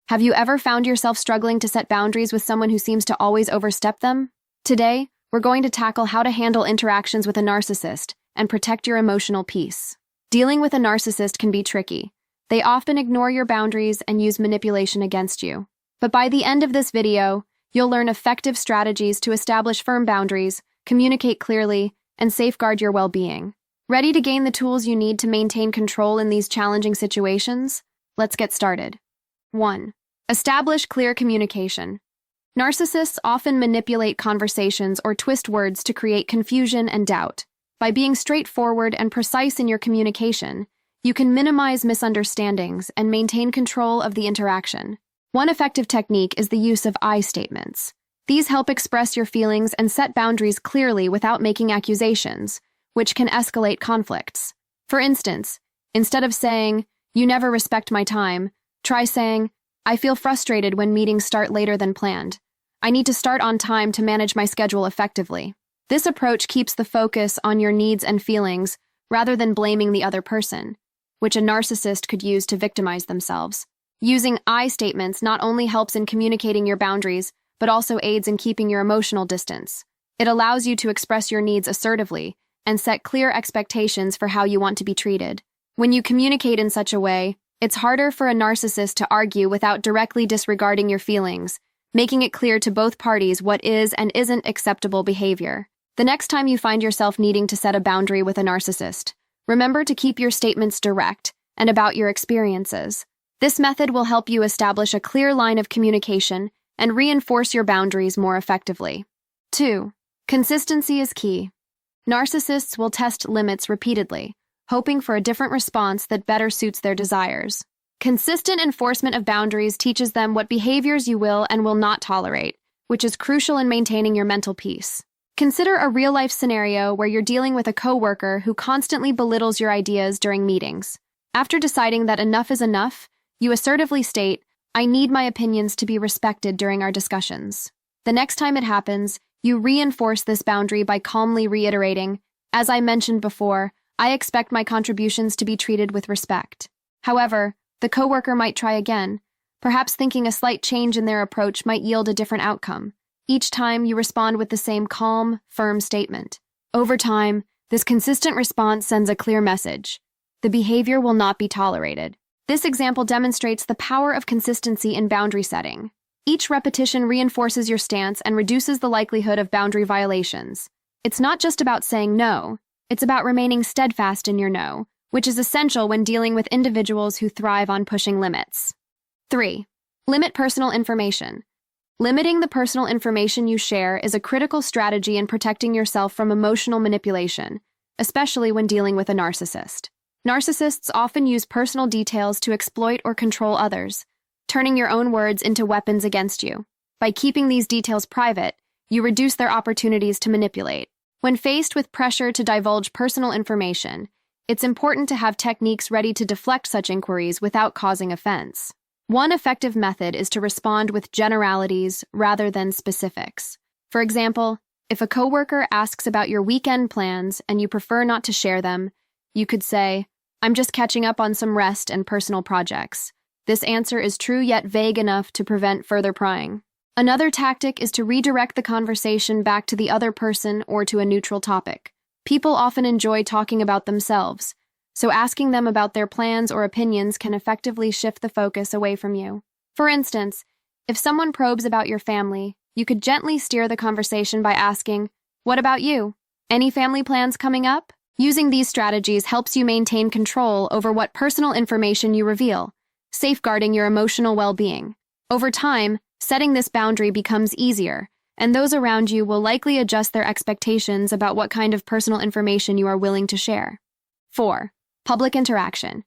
Have you ever found yourself struggling to set boundaries with someone who seems to always overstep them? Today, we're going to tackle how to handle interactions with a narcissist and protect your emotional peace. Dealing with a narcissist can be tricky. They often ignore your boundaries and use manipulation against you. But by the end of this video, you'll learn effective strategies to establish firm boundaries, communicate clearly, and safeguard your well-being. Ready to gain the tools you need to maintain control in these challenging situations? Let's get started. 1. Establish clear communication. Narcissists often manipulate conversations or twist words to create confusion and doubt. By being straightforward and precise in your communication, you can minimize misunderstandings and maintain control of the interaction. One effective technique is the use of I statements. These help express your feelings and set boundaries clearly without making accusations, which can escalate conflicts. For instance, instead of saying, "You never respect my time," try saying, "I feel frustrated when meetings start later than planned. I need to start on time to manage my schedule effectively." This approach keeps the focus on your needs and feelings rather than blaming the other person, which a narcissist could use to victimize themselves. Using I statements not only helps in communicating your boundaries, but also aids in keeping your emotional distance. It allows you to express your needs assertively and set clear expectations for how you want to be treated. When you communicate in such a way, it's harder for a narcissist to argue without directly disregarding your feelings, making it clear to both parties what is and isn't acceptable behavior. The next time you find yourself needing to set a boundary with a narcissist, remember to keep your statements direct and about your experiences. This method will help you establish a clear line of communication and reinforce your boundaries more effectively. 2. Consistency is key. Narcissists will test limits repeatedly, hoping for a different response that better suits their desires. Consistent enforcement of boundaries teaches them what behaviors you will and will not tolerate, which is crucial in maintaining your mental peace. Consider a real-life scenario where you're dealing with a coworker who constantly belittles your ideas during meetings. After deciding that enough is enough, you assertively state, "I need my opinions to be respected during our discussions." The next time it happens, you reinforce this boundary by calmly reiterating, "As I mentioned before, I expect my contributions to be treated with respect." However, the coworker might try again, perhaps thinking a slight change in their approach might yield a different outcome. Each time you respond with the same calm, firm statement. Over time, this consistent response sends a clear message. The behavior will not be tolerated. This example demonstrates the power of consistency in boundary setting. Each repetition reinforces your stance and reduces the likelihood of boundary violations. It's not just about saying no, it's about remaining steadfast in your no, which is essential when dealing with individuals who thrive on pushing limits. 3. Limit personal information. Limiting the personal information you share is a critical strategy in protecting yourself from emotional manipulation, especially when dealing with a narcissist. Narcissists often use personal details to exploit or control others, turning your own words into weapons against you. By keeping these details private, you reduce their opportunities to manipulate. When faced with pressure to divulge personal information, it's important to have techniques ready to deflect such inquiries without causing offense. One effective method is to respond with generalities rather than specifics. For example, if a coworker asks about your weekend plans and you prefer not to share them, you could say, "I'm just catching up on some rest and personal projects." This answer is true yet vague enough to prevent further prying. Another tactic is to redirect the conversation back to the other person or to a neutral topic. People often enjoy talking about themselves, so asking them about their plans or opinions can effectively shift the focus away from you. For instance, if someone probes about your family, you could gently steer the conversation by asking, "What about you? Any family plans coming up?" Using these strategies helps you maintain control over what personal information you reveal, safeguarding your emotional well-being. Over time, setting this boundary becomes easier, and those around you will likely adjust their expectations about what kind of personal information you are willing to share. 4. Public interaction.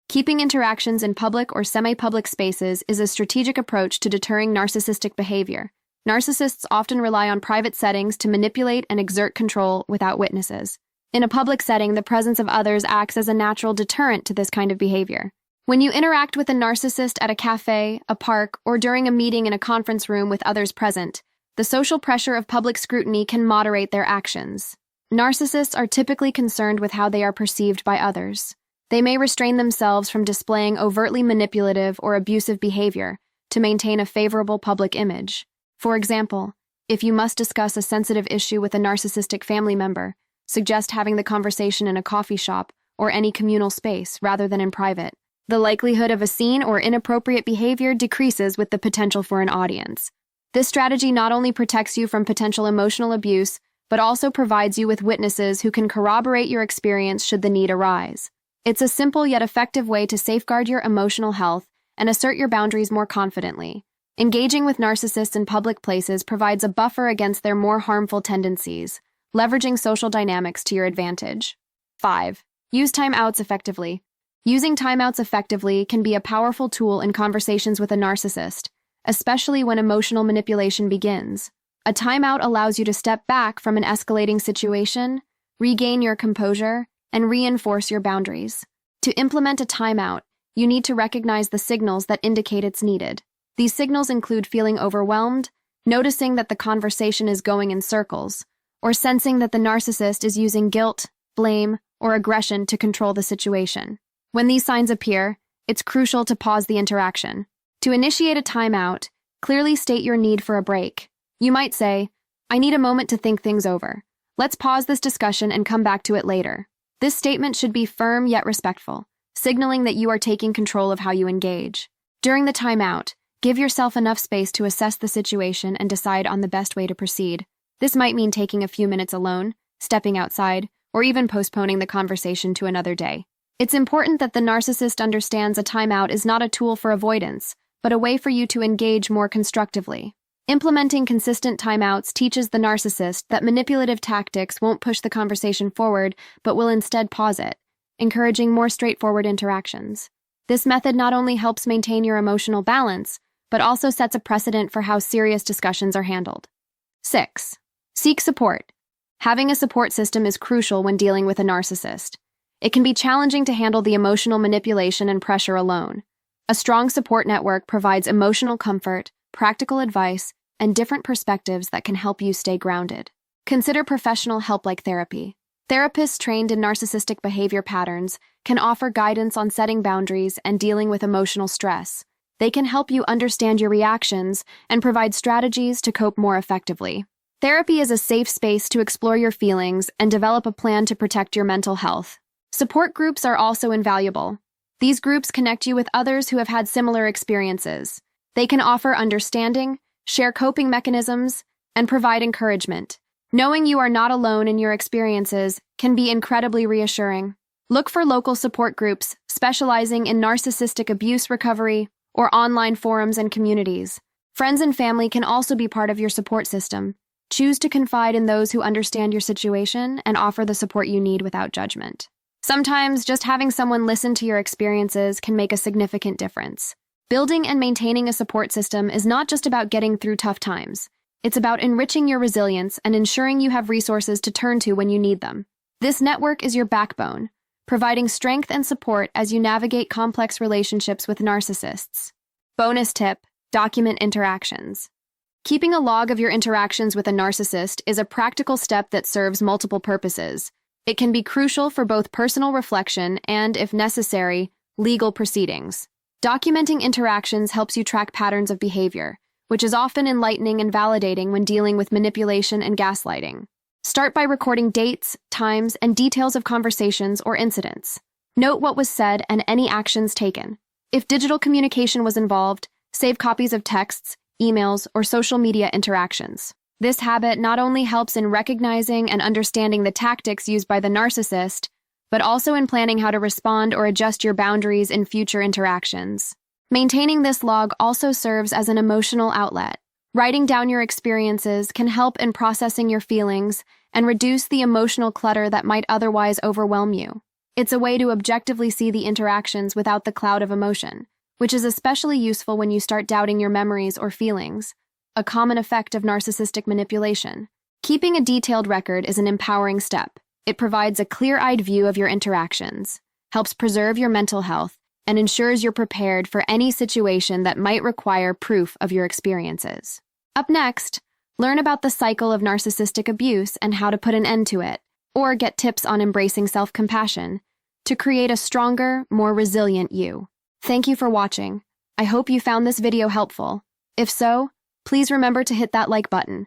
Keeping interactions in public or semi-public spaces is a strategic approach to deterring narcissistic behavior. Narcissists often rely on private settings to manipulate and exert control without witnesses. In a public setting, the presence of others acts as a natural deterrent to this kind of behavior. When you interact with a narcissist at a cafe, a park, or during a meeting in a conference room with others present, the social pressure of public scrutiny can moderate their actions. Narcissists are typically concerned with how they are perceived by others. They may restrain themselves from displaying overtly manipulative or abusive behavior, to maintain a favorable public image. For example, if you must discuss a sensitive issue with a narcissistic family member, suggest having the conversation in a coffee shop or any communal space rather than in private. The likelihood of a scene or inappropriate behavior decreases with the potential for an audience. This strategy not only protects you from potential emotional abuse, but also provides you with witnesses who can corroborate your experience should the need arise. It's a simple yet effective way to safeguard your emotional health and assert your boundaries more confidently. Engaging with narcissists in public places provides a buffer against their more harmful tendencies, leveraging social dynamics to your advantage. 5. Use timeouts effectively. Using timeouts effectively can be a powerful tool in conversations with a narcissist, especially when emotional manipulation begins. A timeout allows you to step back from an escalating situation, regain your composure, and reinforce your boundaries. To implement a timeout, you need to recognize the signals that indicate it's needed. These signals include feeling overwhelmed, noticing that the conversation is going in circles, or sensing that the narcissist is using guilt, blame, or aggression to control the situation. When these signs appear, it's crucial to pause the interaction. To initiate a timeout, clearly state your need for a break. You might say, "I need a moment to think things over. Let's pause this discussion and come back to it later." This statement should be firm yet respectful, signaling that you are taking control of how you engage. During the timeout, give yourself enough space to assess the situation and decide on the best way to proceed. This might mean taking a few minutes alone, stepping outside, or even postponing the conversation to another day. It's important that the narcissist understands a timeout is not a tool for avoidance, but a way for you to engage more constructively. Implementing consistent timeouts teaches the narcissist that manipulative tactics won't push the conversation forward, but will instead pause it, encouraging more straightforward interactions. This method not only helps maintain your emotional balance, but also sets a precedent for how serious discussions are handled. 6. Seek support. Having a support system is crucial when dealing with a narcissist. It can be challenging to handle the emotional manipulation and pressure alone. A strong support network provides emotional comfort, practical advice, and different perspectives that can help you stay grounded. Consider professional help like therapy. Therapists trained in narcissistic behavior patterns can offer guidance on setting boundaries and dealing with emotional stress. They can help you understand your reactions and provide strategies to cope more effectively. Therapy is a safe space to explore your feelings and develop a plan to protect your mental health. Support groups are also invaluable. These groups connect you with others who have had similar experiences. They can offer understanding, share coping mechanisms, and provide encouragement. Knowing you are not alone in your experiences can be incredibly reassuring. Look for local support groups specializing in narcissistic abuse recovery or online forums and communities. Friends and family can also be part of your support system. Choose to confide in those who understand your situation and offer the support you need without judgment. Sometimes just having someone listen to your experiences can make a significant difference. Building and maintaining a support system is not just about getting through tough times. It's about enriching your resilience and ensuring you have resources to turn to when you need them. This network is your backbone, providing strength and support as you navigate complex relationships with narcissists. Bonus tip: document interactions. Keeping a log of your interactions with a narcissist is a practical step that serves multiple purposes. It can be crucial for both personal reflection and, if necessary, legal proceedings. Documenting interactions helps you track patterns of behavior, which is often enlightening and validating when dealing with manipulation and gaslighting. Start by recording dates, times, and details of conversations or incidents. Note what was said and any actions taken. If digital communication was involved, save copies of texts, emails, or social media interactions. This habit not only helps in recognizing and understanding the tactics used by the narcissist, but also in planning how to respond or adjust your boundaries in future interactions. Maintaining this log also serves as an emotional outlet. Writing down your experiences can help in processing your feelings and reduce the emotional clutter that might otherwise overwhelm you. It's a way to objectively see the interactions without the cloud of emotion, which is especially useful when you start doubting your memories or feelings, a common effect of narcissistic manipulation. Keeping a detailed record is an empowering step. It provides a clear-eyed view of your interactions, helps preserve your mental health, and ensures you're prepared for any situation that might require proof of your experiences. Up next, learn about the cycle of narcissistic abuse and how to put an end to it, or get tips on embracing self-compassion to create a stronger, more resilient you. Thank you for watching. I hope you found this video helpful. If so, please remember to hit that like button